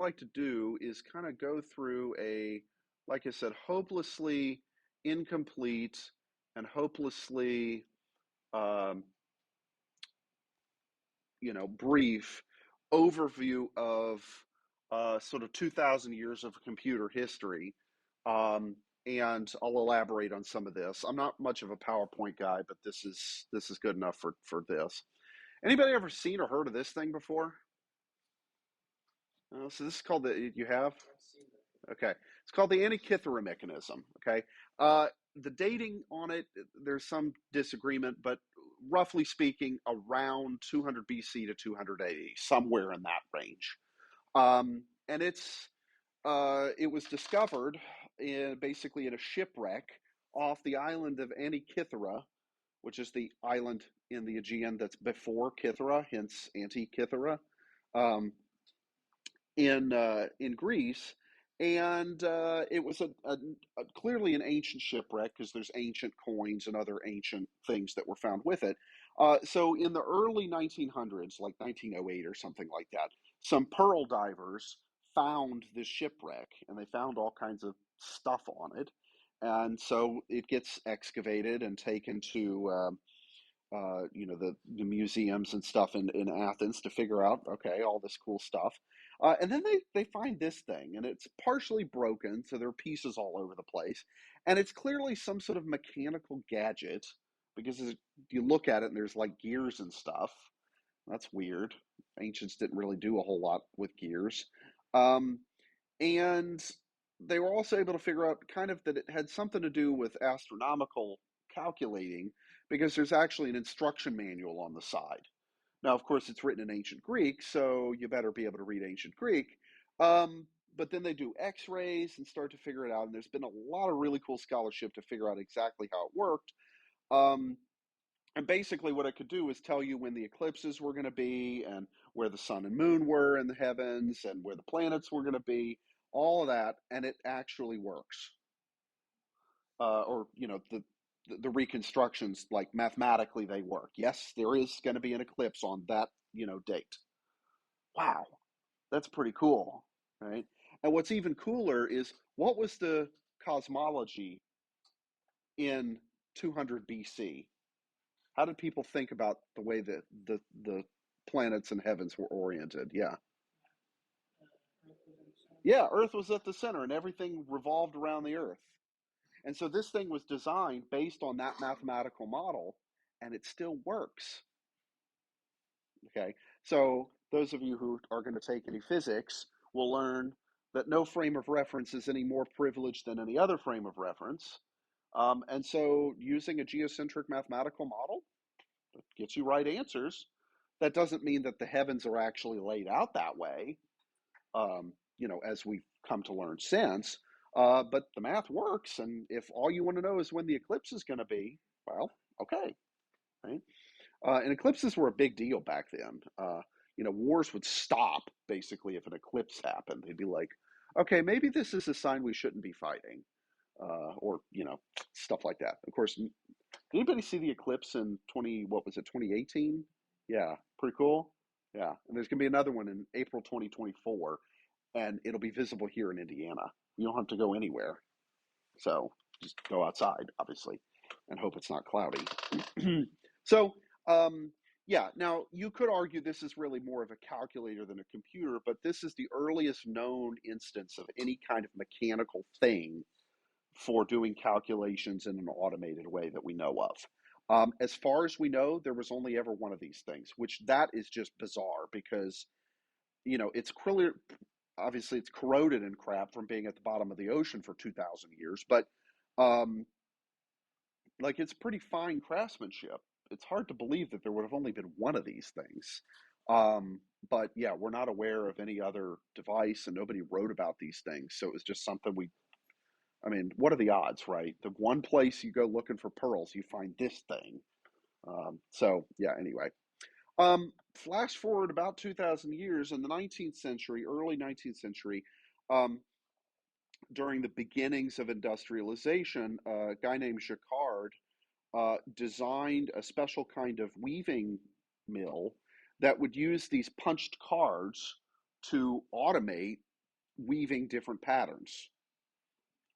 like to do is kind of go through a, like I said, hopelessly incomplete and hopelessly, um, brief overview of sort of 2,000 years of computer history. Um, and I'll elaborate on some of this. I'm not much of a PowerPoint guy, but this is good enough for this. Anybody ever seen or heard of this thing before? So this is called the, you have? Okay. It's called the Antikythera mechanism. Okay. The dating on it, there's some disagreement, but roughly speaking, around 200 BC to 280, somewhere in that range. And it was discovered basically in a shipwreck off the island of Antikythera, which is the island in the Aegean that's before Kythera, hence Antikythera. Um, in Greece, and it was clearly an ancient shipwreck because there's ancient coins and other ancient things that were found with it. So in the early 1900s, like 1908 or something like that, some pearl divers found this shipwreck and they found all kinds of stuff on it. And so it gets excavated and taken to the museums and stuff in Athens to figure out, okay, all this cool stuff. And then they find this thing, and it's partially broken, so there are pieces all over the place. And it's clearly some sort of mechanical gadget because you look at it and there's like gears and stuff. That's weird. Ancients didn't really do a whole lot with gears. Um, and they were also able to figure out kind of that it had something to do with astronomical calculating because there's actually an instruction manual on the side. Now, of course, it's written in ancient Greek, so you better be able to read ancient Greek. But then they do x rays and start to figure it out. And there's been a lot of really cool scholarship to figure out exactly how it worked. Um, and basically, what it could do is tell you when the eclipses were going to be and where the sun and moon were in the heavens and where the planets were going to be, all of that. And it actually works. Or, the reconstructions, like mathematically, they work. Yes, there is going to be an eclipse on that, date. Wow, that's pretty cool, right? And what's even cooler is what was the cosmology in 200 BC? How did people think about the way that the planets and heavens were oriented? Yeah. Yeah, Earth was at the center and everything revolved around the Earth. And so this thing was designed based on that mathematical model and it still works. Okay. So those of you who are going to take any physics will learn that no frame of reference is any more privileged than any other frame of reference. And so using a geocentric mathematical model that gets you right answers. That doesn't mean that the heavens are actually laid out that way, as we've come to learn since. But the math works, and if all you want to know is when the eclipse is going to be, well, okay, right? And eclipses were a big deal back then. Wars would stop basically if an eclipse happened. They'd be like, okay, maybe this is a sign we shouldn't be fighting, or stuff like that. Of course, did anybody see the eclipse in what was it, 2018? Yeah, pretty cool. Yeah, and there's gonna be another one in April 2024, and it'll be visible here in Indiana. You don't have to go anywhere, so just go outside, obviously, and hope it's not cloudy. So, yeah. Now you could argue this is really more of a calculator than a computer, but this is the earliest known instance of any kind of mechanical thing for doing calculations in an automated way that we know of. As far as we know, there was only ever one of these things, which that is just bizarre because it's clearly, obviously it's corroded and crap from being at the bottom of the ocean for 2,000 years, but um, like it's pretty fine craftsmanship. It's hard to believe that there would have only been one of these things. But yeah, we're not aware of any other device, and nobody wrote about these things, so it was just something we I mean, what are the odds, right? The one place you go looking for pearls, you find this thing. So, yeah, anyway. Flash forward about 2,000 years in the 19th century, early 19th century, um, during the beginnings of industrialization, a guy named Jacquard designed a special kind of weaving mill that would use these punched cards to automate weaving different patterns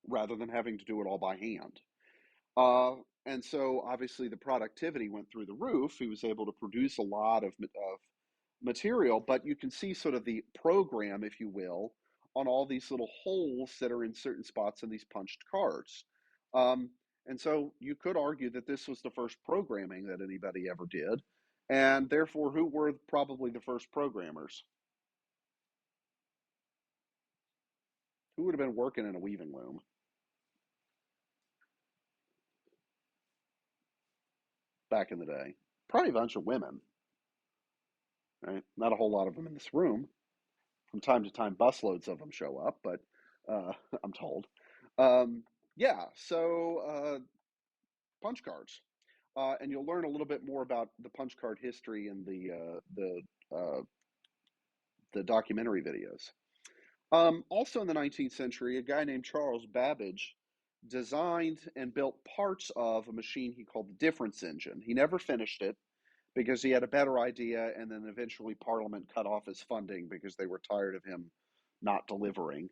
rather than having to do it all by hand. Uh, and so obviously the productivity went through the roof. He was able to produce a lot of material, but you can see sort of the program, if you will, on all these little holes that are in certain spots in these punched cards. Um, and so you could argue that this was the first programming that anybody ever did. And therefore, who were probably the first programmers? Who would have been working in a weaving loom back in the day? Probably a bunch of women, right? Not a whole lot of them in this room. From time to time, busloads of them show up, but I'm told. Um, yeah, so punch cards, and you'll learn a little bit more about the punch card history in the documentary videos. Also in the 19th century, a guy named Charles Babbage designed and built parts of a machine he called the difference engine. He never finished it because he had a better idea, and then eventually Parliament cut off his funding because they were tired of him not delivering.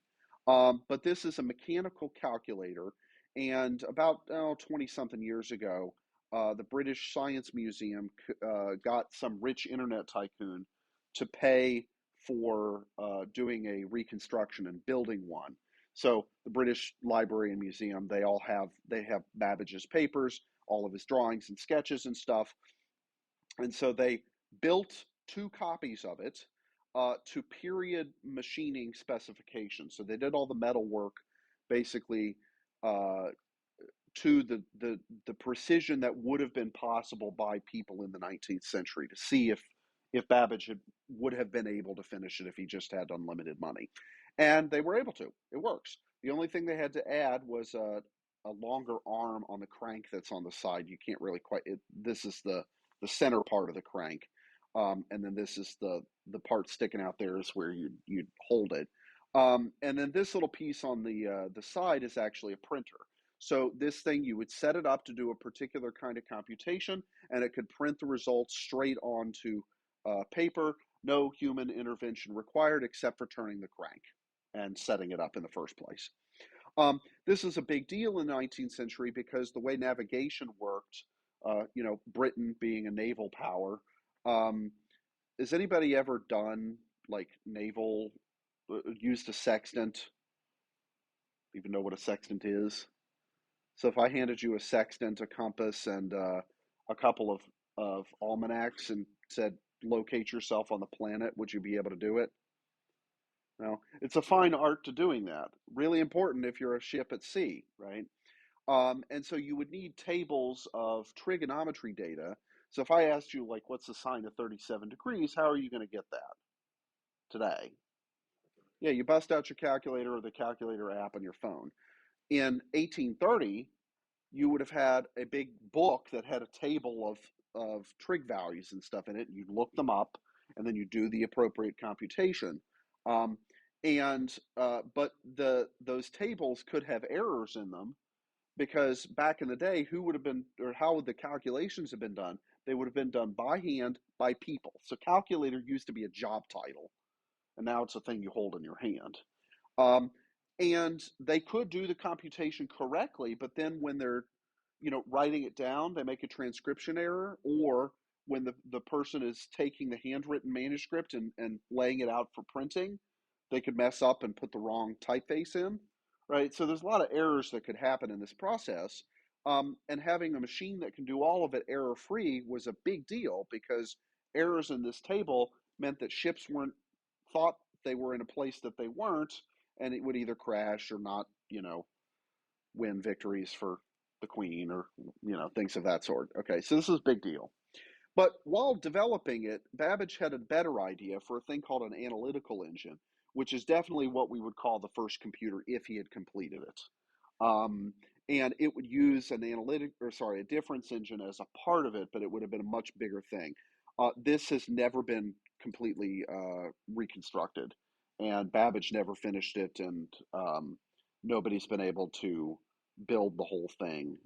But this is a mechanical calculator, and about 20 something years ago, the British Science Museum got some rich internet tycoon to pay for doing a reconstruction and building one. So the British Library and Museum, they have Babbage's papers, all of his drawings and sketches and stuff, and so they built two copies of it to period machining specifications. So they did all the metal work basically uh, to the precision that would have been possible by people in the 19th century to see if Babbage would have been able to finish it if he just had unlimited money. And they were able to. It works. The only thing they had to add was a longer arm on the crank that's on the side. You can't really quite. This is the center part of the crank, and then this is the part sticking out there is where you'd hold it. And then this little piece on the side is actually a printer. So this thing, you would set it up to do a particular kind of computation, and it could print the results straight onto paper. No human intervention required except for turning the crank and setting it up in the first place. This is a big deal in the 19th century because the way navigation worked, Britain being a naval power, um, has anybody ever done like naval, used a sextant, even know what a sextant is? So if I handed you a sextant, a compass, and a couple of almanacs and said, locate yourself on the planet, would you be able to do it? No. It's a fine art to doing that. Really important if you're a ship at sea, right? And so you would need tables of trigonometry data. So if I asked you, like, what's the sine of 37 degrees, how are you going to get that today? Yeah, you bust out your calculator or the calculator app on your phone. In 1830, you would have had a big book that had a table of trig values and stuff in it. And you'd look them up, and then you do the appropriate computation. Um, but those tables could have errors in them because back in the day, who would have been or how would the calculations have been done? They would have been done by hand by people. So calculator used to be a job title, and now it's a thing you hold in your hand. Um, and they could do the computation correctly, but then when they're, writing it down, they make a transcription error, or when the person is taking the handwritten manuscript and laying it out for printing, they could mess up and put the wrong typeface in, right? So there's a lot of errors that could happen in this process. And having a machine that can do all of it error free was a big deal because errors in this table meant that ships weren't thought they were in a place that they weren't, and it would either crash or not, win victories for the queen or, things of that sort. Okay, so this is a big deal. But while developing it, Babbage had a better idea for a thing called an analytical engine, which is definitely what we would call the first computer if he had completed it. Um, and it would use a difference engine as a part of it, but it would have been a much bigger thing. This has never been completely reconstructed, and Babbage never finished it, and nobody's been able to build the whole thing.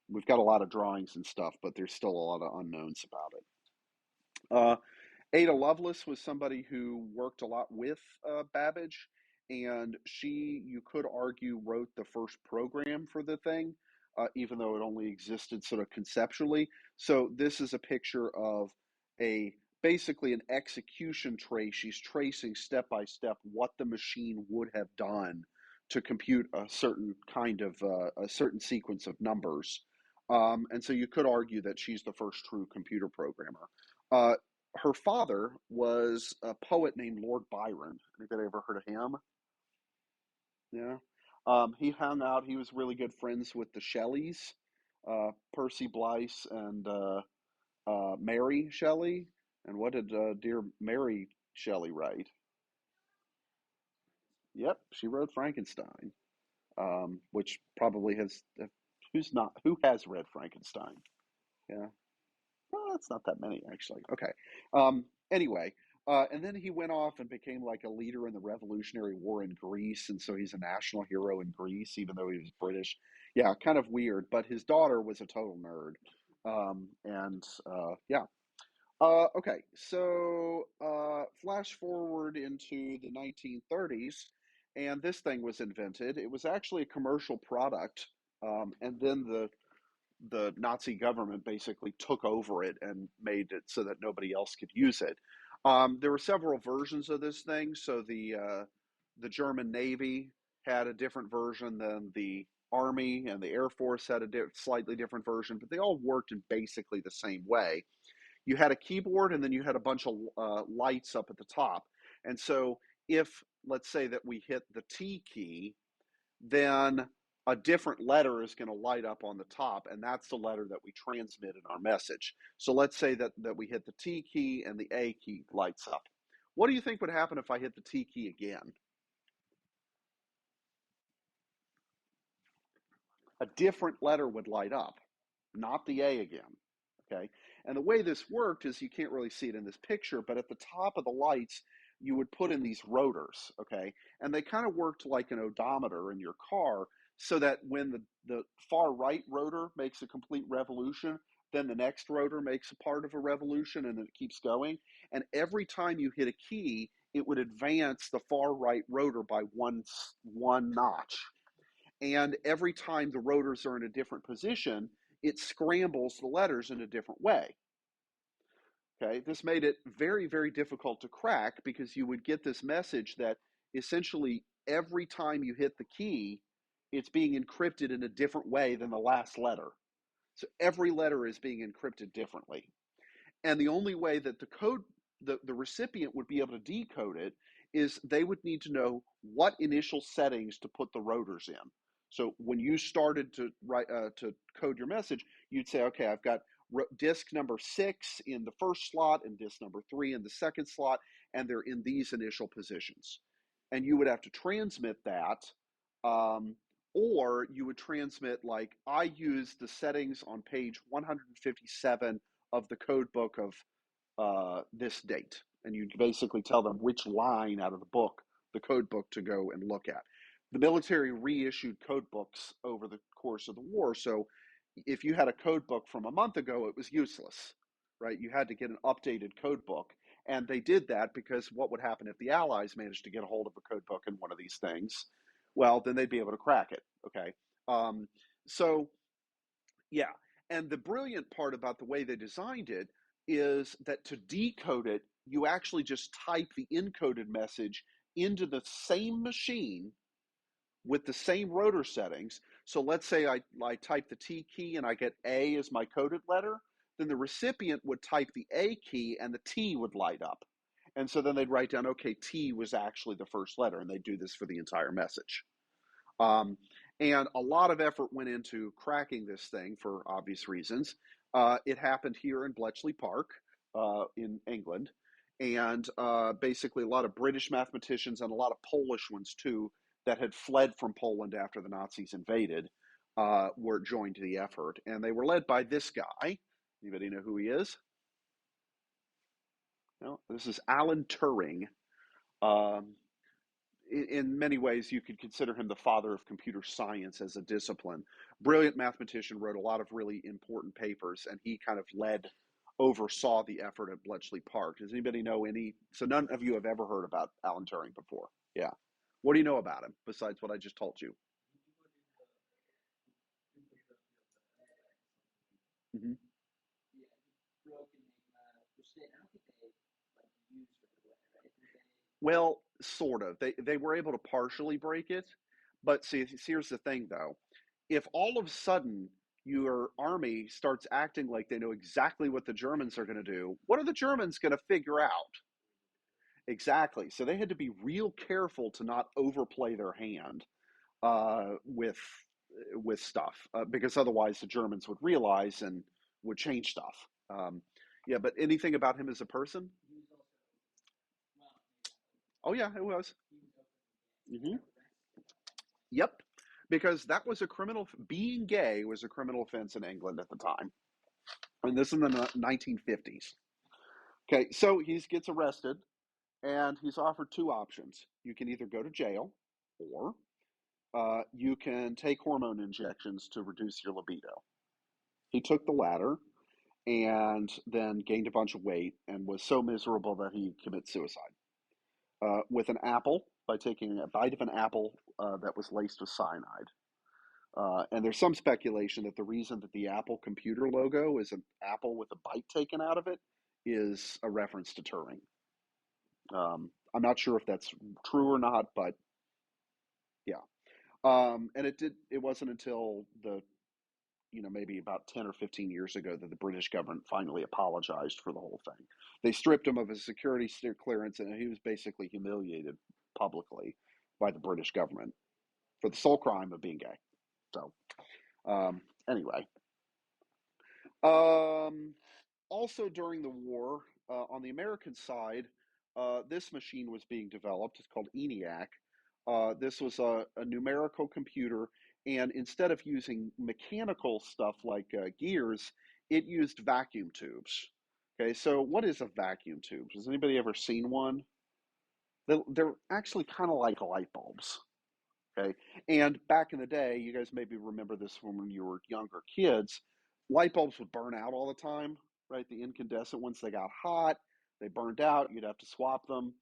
We've got a lot of drawings and stuff, but there's still a lot of unknowns about it. Uh, Ada Lovelace was somebody who worked a lot with Babbage, and she, you could argue, wrote the first program for the thing, even though it only existed sort of conceptually. So this is a picture of a basically an execution trace. She's tracing step by step what the machine would have done to compute a certain kind of a certain sequence of numbers. And so you could argue that she's the first true computer programmer. Uh, Her father was a poet named Lord Byron. Anybody ever heard of him? Yeah. He hung out, he was really good friends with the Shelleys, Percy Blythe and Mary Shelley. And what did dear Mary Shelley write? Yep, she wrote Frankenstein, which probably has, who's not, who has read Frankenstein? Yeah. Well, that's not that many, actually. Okay. Anyway, and then he went off and became like a leader in the Revolutionary War in Greece, and so he's a national hero in Greece, even though he was British. Yeah, kind of weird. But his daughter was a total nerd, and yeah. Okay, so flash forward into the 1930s, and this thing was invented. It was actually a commercial product, and then the Nazi government basically took over it and made it so that nobody else could use it. There were several versions of this thing. So the German Navy had a different version than the Army, and the Air Force had a slightly different version, but they all worked in basically the same way. You had a keyboard, and then you had a bunch of lights up at the top. And so if, let's say that we hit the T key, then a different letter is going to light up on the top, and that's the letter that we transmit in our message. So let's say that we hit the T key and the A key lights up. What do you think would happen if I hit the T key again? A different letter would light up, not the A again. Okay. And the way this worked is, you can't really see it in this picture, but at the top of the lights, you would put in these rotors. Okay. And they kind of worked like an odometer in your car, so that when the far right rotor makes a complete revolution, then the next rotor makes a part of a revolution, and it keeps going. And every time you hit a key, it would advance the far right rotor by one notch. And every time the rotors are in a different position, it scrambles the letters in a different way. Okay, this made it very, very difficult to crack, because you would get this message that essentially every time you hit the key, it's being encrypted in a different way than the last letter. So every letter is being encrypted differently. And the only way that the recipient would be able to decode it is they would need to know what initial settings to put the rotors in. So when you started to write to code your message, you'd say, okay, I've got disk number 6 in the first slot and disk number 3 in the second slot, and they're in these initial positions. And you would have to transmit that, um, or you would transmit, like, I use the settings on page 157 of the code book of this date. And you basically tell them which line out of the book, the code book, to go and look at. The military reissued code books over the course of the war. So if you had a code book from a month ago, it was useless, right? You had to get an updated code book. And they did that because what would happen if the Allies managed to get a hold of a code book in one of these things? Well, then they'd be able to crack it. Okay. Um, so yeah. And the brilliant part about the way they designed it is that to decode it, you actually just type the encoded message into the same machine with the same rotor settings. So let's say I type the T key and I get A as my coded letter, then the recipient would type the A key and the T would light up. And so then they'd write down, okay, T was actually the first letter, and they do this for the entire message. Um, and a lot of effort went into cracking this thing for obvious reasons. It happened here in Bletchley Park in England. And basically, a lot of British mathematicians and a lot of Polish ones too, that had fled from Poland after the Nazis invaded, were joined to the effort. And they were led by this guy. Anybody know who he is? No, this is Alan Turing. Um, in many ways, you could consider him the father of computer science as a discipline. Brilliant mathematician, wrote a lot of really important papers, and he kind of oversaw the effort at Bletchley Park. Does anybody know any? So none of you have ever heard about Alan Turing before. Yeah. What do you know about him besides what I just told you? Hmm. Well, sort of. They were able to partially break it, but here's the thing though. If all of a sudden your army starts acting like they know exactly what the Germans are going to do, what are the Germans going to figure out? Exactly. So they had to be real careful to not overplay their hand with stuff because otherwise the Germans would realize and would change stuff. Yeah, but anything about him as a person? Oh yeah, it was. Hmm. Yep, because that was a criminal. Being gay was a criminal offense in England at the time, and this in the 1950s. Okay, so he gets arrested, and he's offered two options. You can either go to jail, or you can take hormone injections to reduce your libido. He took the latter, and then gained a bunch of weight, and was so miserable that he commits suicide with an apple by taking a bite of an apple that was laced with cyanide. And there's some speculation that the reason that the Apple computer logo is an apple with a bite taken out of it is a reference to Turing. I'm not sure if that's true or not, but yeah. And it wasn't until the maybe about 10 or 15 years ago that the British government finally apologized for the whole thing. They stripped him of his security clearance, and he was basically humiliated publicly by the British government for the sole crime of being gay. So anyway, um, also during the war, on the American side, this machine was being developed. It's called ENIAC. This was a numerical computer, and instead of using mechanical stuff like gears, it used vacuum tubes. Okay, so what is a vacuum tube? Has anybody ever seen one? They're actually kind of like light bulbs. Okay. And back in the day, you guys maybe remember this from when you were younger kids, light bulbs would burn out all the time, right? The incandescent ones, they got hot, they burned out, you'd have to swap them.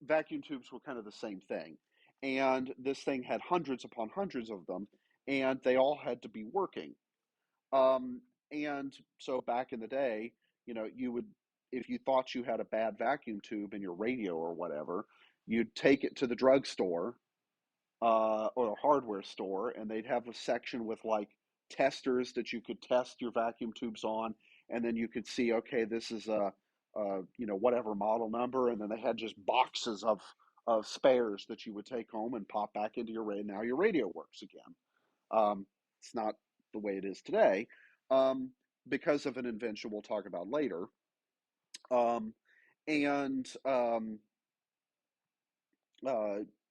Vacuum tubes were kind of the same thing. And this thing had hundreds upon hundreds of them, and they all had to be working. And so back in the day, you would, if you thought you had a bad vacuum tube in your radio or whatever, you'd take it to the drugstore or a hardware store, and they'd have a section with like testers that you could test your vacuum tubes on, and then you could see, okay, this is whatever model number, and then they had just boxes of spares that you would take home and pop back into your radio. Now your radio works again. It's not the way it is today um, because of an invention we'll talk about later. Um, and uh,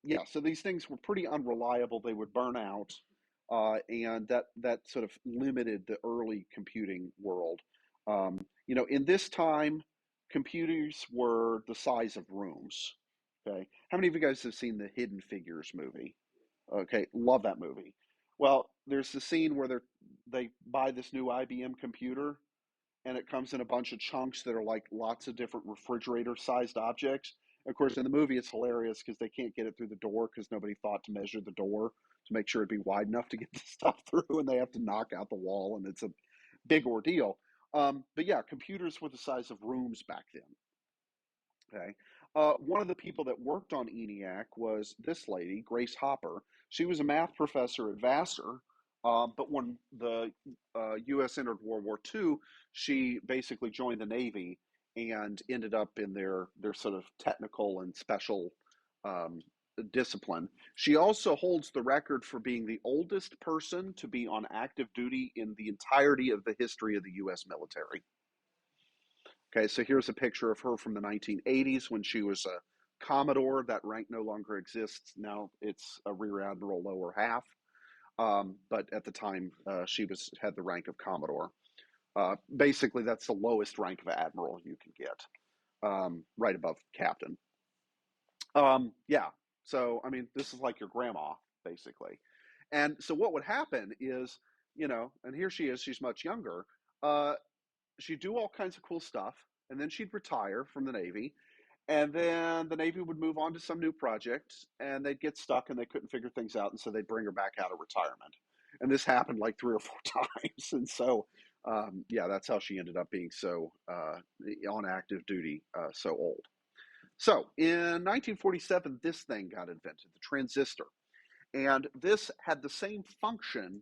yeah, so these things were pretty unreliable. They would burn out, and that sort of limited the early computing world. In this time, computers were the size of rooms. Okay, how many of you guys have seen the Hidden Figures movie? Okay, love that movie. Well, there's the scene where they buy this new IBM computer, and it comes in a bunch of chunks that are like lots of different refrigerator sized objects. Of course, in the movie, it's hilarious because they can't get it through the door because nobody thought to measure the door to make sure it'd be wide enough to get the stuff through, and they have to knock out the wall, and it's a big ordeal. But yeah, computers were the size of rooms back then. Okay. One of the people that worked on ENIAC was this lady, Grace Hopper. She was a math professor at Vassar, but when the U.S. entered World War II, she basically joined the Navy and ended up in their sort of technical and special um, discipline. She also holds the record for being the oldest person to be on active duty in the entirety of the history of the U.S. military. Okay, so here's a picture of her from the 1980s when she was a Commodore. That rank no longer exists. Now it's a Rear Admiral lower half. But at the time, she had the rank of Commodore. Basically, that's the lowest rank of admiral you can get, right above captain. Yeah, so I mean, this is like your grandma, basically. And so what would happen is, and here she is, she's much younger. Uh, she'd do all kinds of cool stuff, and then she'd retire from the Navy, And then the Navy would move on to some new project, and they'd get stuck and they couldn't figure things out, and so they'd bring her back out of retirement. And this happened like 3 or 4 times, and so yeah, that's how she ended up being so on active duty, so old. So in 1947, this thing got invented, the transistor, and this had the same function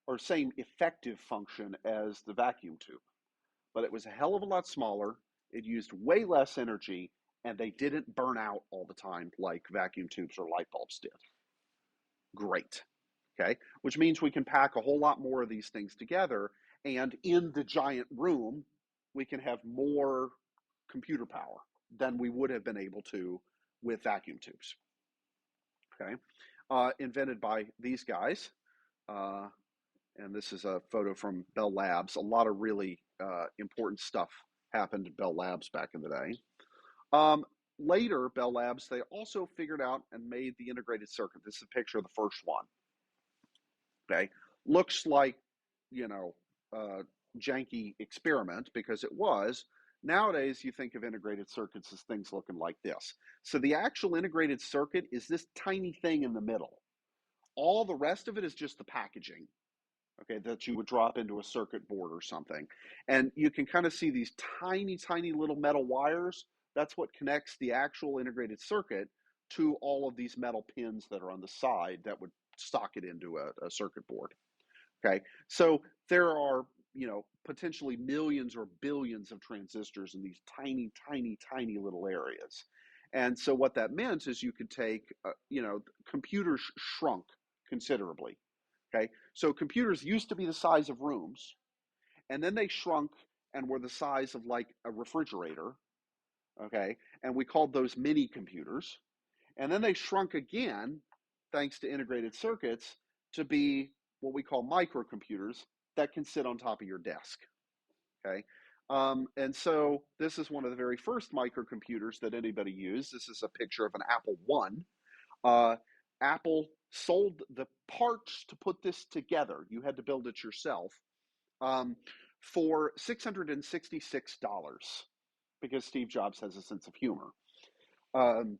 or same effective function as the vacuum tube, but it was a hell of a lot smaller. It used way less energy, and they didn't burn out all the time like vacuum tubes or light bulbs did. Great. Okay. Which means we can pack a whole lot more of these things together, and in the giant room, we can have more computer power than we would have been able to with vacuum tubes. Okay. Invented by these guys. Uh, and this is a photo from Bell Labs. A lot of really important stuff happened at Bell Labs back in the day. Um, Later, Bell Labs, they also figured out and made the integrated circuit. This is a picture of the first one. Okay, looks like, you know, uh, janky experiment because it was. Nowadays, you think of integrated circuits as things looking like this. So the actual integrated circuit is this tiny thing in the middle. All the rest of it is just the packaging, okay, that you would drop into a circuit board or something. And you can kind of see these tiny, tiny little metal wires. That's what connects the actual integrated circuit to all of these metal pins that are on the side that would stock it into a circuit board. Okay, so there are, potentially millions or billions of transistors in these tiny, tiny, tiny little areas. And so what that meant is you could take, computers shrunk considerably. Okay, so computers used to be the size of rooms, and then they shrunk and were the size of like a refrigerator. Okay, and we called those mini computers. And then they shrunk again, thanks to integrated circuits, to be what we call microcomputers that can sit on top of your desk. Okay. And so this is one of the very first microcomputers that anybody used. This is a picture of an Apple One. Apple sold the parts to put this together. You had to build it yourself um, for $666 because Steve Jobs has a sense of humor. Um,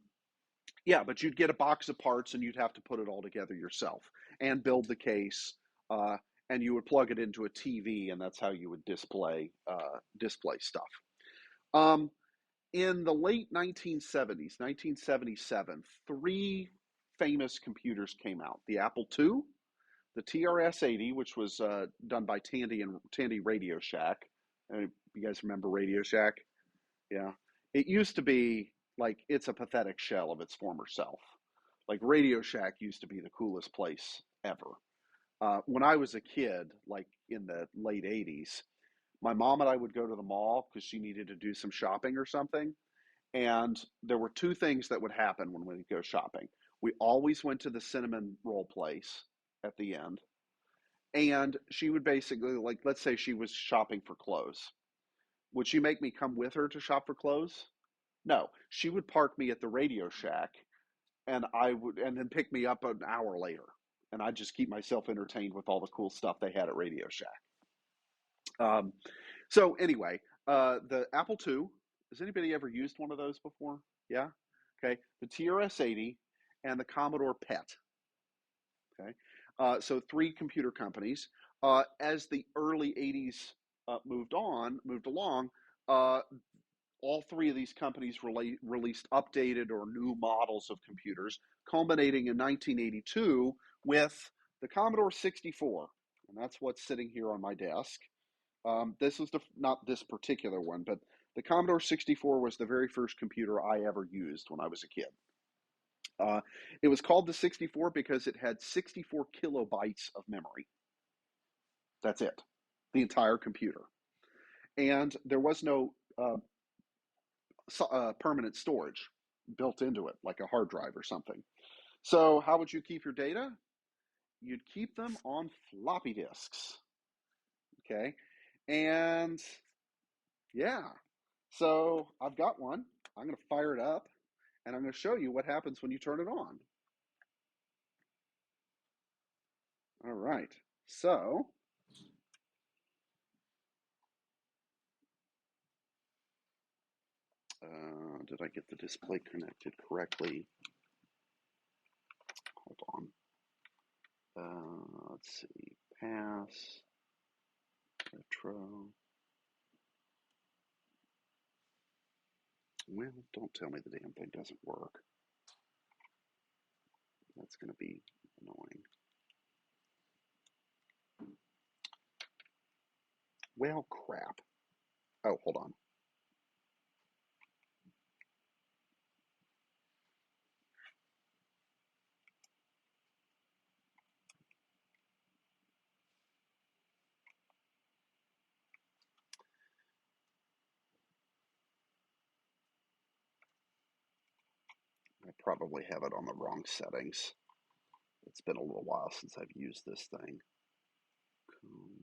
yeah, but you'd get a box of parts and you'd have to put it all together yourself and build the case. Uh, and you would plug it into a TV, and that's how you would display stuff. Um, in the late 1970s, 1977, three famous computers came out: the Apple II, the TRS-80, which was done by Tandy Radio Shack. You guys remember Radio Shack? Yeah. It used to be like it's a pathetic shell of its former self. Like Radio Shack used to be the coolest place ever. When I was a kid, like in the late 80s, my mom and I would go to the mall because she needed to do some shopping or something. And there were two things that would happen when we would go shopping. We always went to the cinnamon roll place at the end. And she would basically, like, let's say she was shopping for clothes. Would she make me come with her to shop for clothes? No, she would park me at the Radio Shack, and then pick me up an hour later, and I'd just keep myself entertained with all the cool stuff they had at Radio Shack. Um, so anyway, the Apple II. Has anybody ever used one of those before? Yeah. Okay. The TRS-80 and the Commodore PET. Okay. So three computer companies. As the early 80s moved along, uh, all three of these companies released updated or new models of computers, culminating in 1982 with the Commodore 64. And that's what's sitting here on my desk. This is not this particular one, but the Commodore 64 was the very first computer I ever used when I was a kid. It was called the 64 because it had 64 kilobytes of memory. That's it, the entire computer. And there was no permanent storage built into it, like a hard drive or something. So, how would you keep your data? You'd keep them on floppy disks. Okay. And yeah, so I've got one. I'm going to fire it up and I'm going to show you what happens when you turn it on. All right. So, Did I get the display connected correctly? Hold on. Let's see. Pass. Retro. Well, don't tell me the damn thing doesn't work. That's going to be annoying. Well, crap. Oh, hold on. I probably have it on the wrong settings. It's been a little while since I've used this thing. Combine.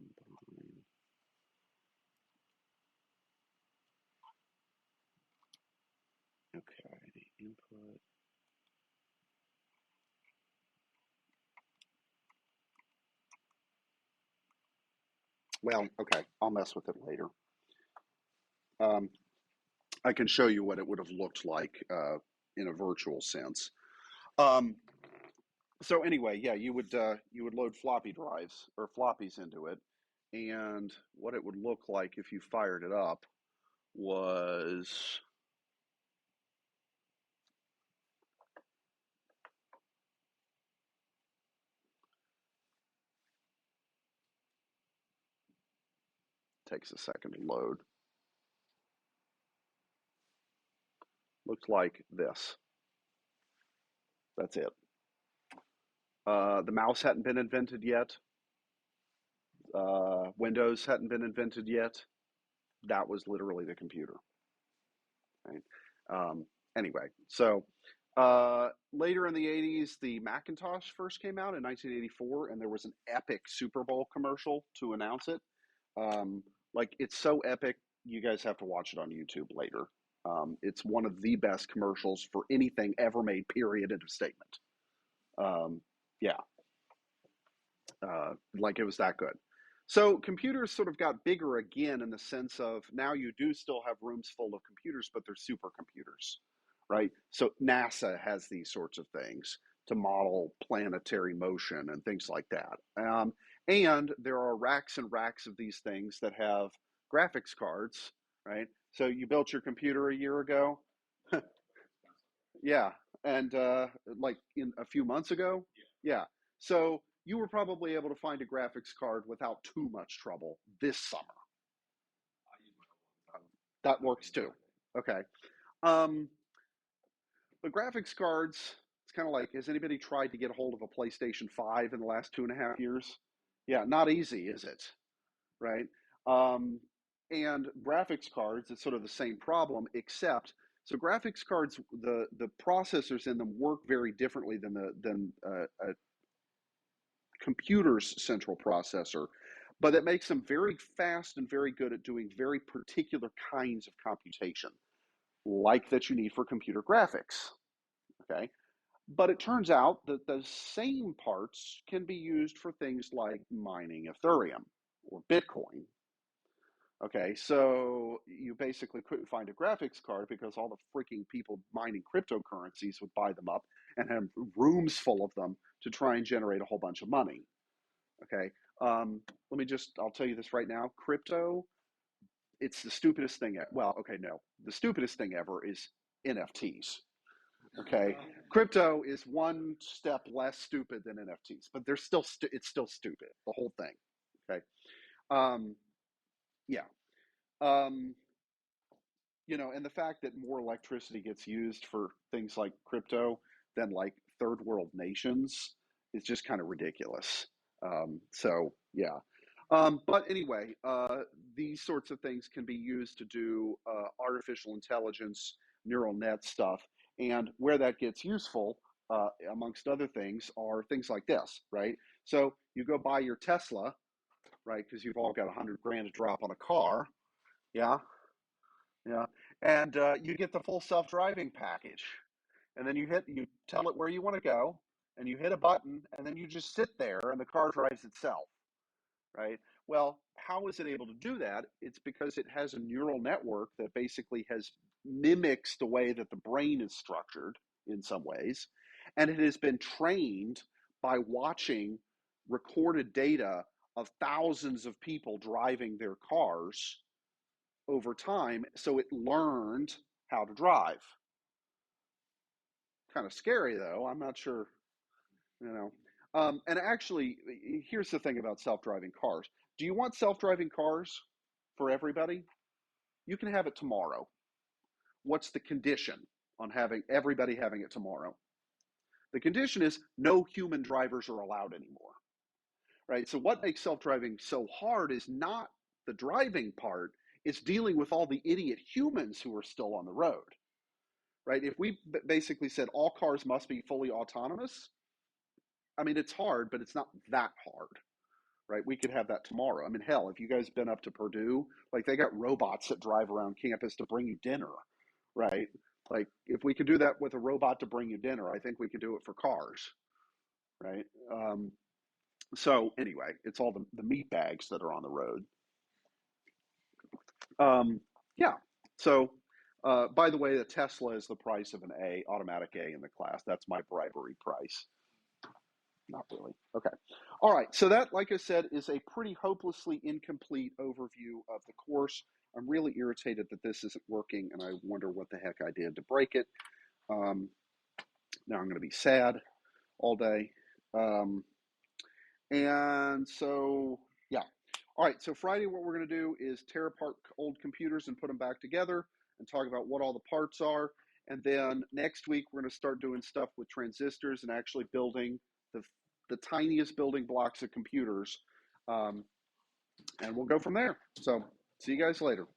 Okay, input. Well, okay, I'll mess with it later. I can show you what it would have looked like in a virtual sense. Um, so anyway, yeah, you would load floppy drives or floppies into it, and what it would look like if you fired it up was takes a second to load. Looks like this. That's it. The mouse hadn't been invented yet. Windows hadn't been invented yet. That was literally the computer. Right? Anyway, so later in the 80s, the Macintosh first came out in 1984, and there was an epic Super Bowl commercial to announce it. Like, it's so epic, you guys have to watch it on YouTube later. It's one of the best commercials for anything ever made, period, end of statement. Yeah, like it was that good. So computers sort of got bigger again in the sense of now you do still have rooms full of computers, but they're supercomputers, right? So NASA has these sorts of things to model planetary motion and things like that. And there are racks and racks of these things that have graphics cards, right? So you built your computer a year ago, yeah, and like in a few months ago, yeah. So you were probably able to find a graphics card without too much trouble this summer. That works too. Okay. Um, the graphics cards, it's kind of like, has anybody tried to get a hold of a PlayStation 5 in the last 2.5 years? Yeah, not easy, is it? Right? Um, and graphics cards, it's sort of the same problem, except so graphics cards, the processors in them work very differently than a computer's central processor, but it makes them very fast and very good at doing very particular kinds of computation, like that you need for computer graphics. Okay, but it turns out that the same parts can be used for things like mining Ethereum or Bitcoin. Okay, so you basically couldn't find a graphics card because all the freaking people mining cryptocurrencies would buy them up and have rooms full of them to try and generate a whole bunch of money. Okay, let me just, I'll tell you this right now. Crypto, it's the stupidest thing. Well, okay, no, the stupidest thing ever is NFTs. Okay, crypto is one step less stupid than NFTs, but they're still, it's still stupid, the whole thing. Okay, um, yeah. Um, and the fact that more electricity gets used for things like crypto than like third world nations is just kind of ridiculous. So yeah. But anyway, these sorts of things can be used to do artificial intelligence, neural net stuff, and where that gets useful, amongst other things, are things like this, right? So you go buy your Tesla, right? Because you've all got 100 grand to drop on a car, yeah. Yeah, and you get the full self-driving package, and then you tell it where you want to go, and you hit a button, and then you just sit there, and the car drives itself, right? Well, how is it able to do that? It's because it has a neural network that basically has mimics the way that the brain is structured in some ways, and it has been trained by watching recorded data of thousands of people driving their cars over time, so it learned how to drive. Kind of scary, though. I'm not sure, you know. And actually, here's the thing about self-driving cars. Do you want self-driving cars for everybody? You can have it tomorrow. What's the condition on having everybody having it tomorrow? The condition is no human drivers are allowed anymore, right? So what makes self-driving so hard is not the driving part, it's dealing with all the idiot humans who are still on the road, right? If we basically said all cars must be fully autonomous, I mean, it's hard, but it's not that hard, right? We could have that tomorrow. I mean, hell, if you guys been up to Purdue, like they got robots that drive around campus to bring you dinner, right? Like if we could do that with a robot to bring you dinner, I think we could do it for cars, right? So anyway, it's all the meat bags that are on the road. Yeah. So, by the way, the Tesla is the price of an A, automatic A in the class. That's my bribery price. Not really. Okay. All right. So that, like I said, is a pretty hopelessly incomplete overview of the course. I'm really irritated that this isn't working, and I wonder what the heck I did to break it. Now I'm going to be sad all day. And so, yeah. All right. So Friday, what we're going to do is tear apart old computers and put them back together and talk about what all the parts are. And then next week, we're going to start doing stuff with transistors and actually building the tiniest building blocks of computers. And we'll go from there. So see you guys later.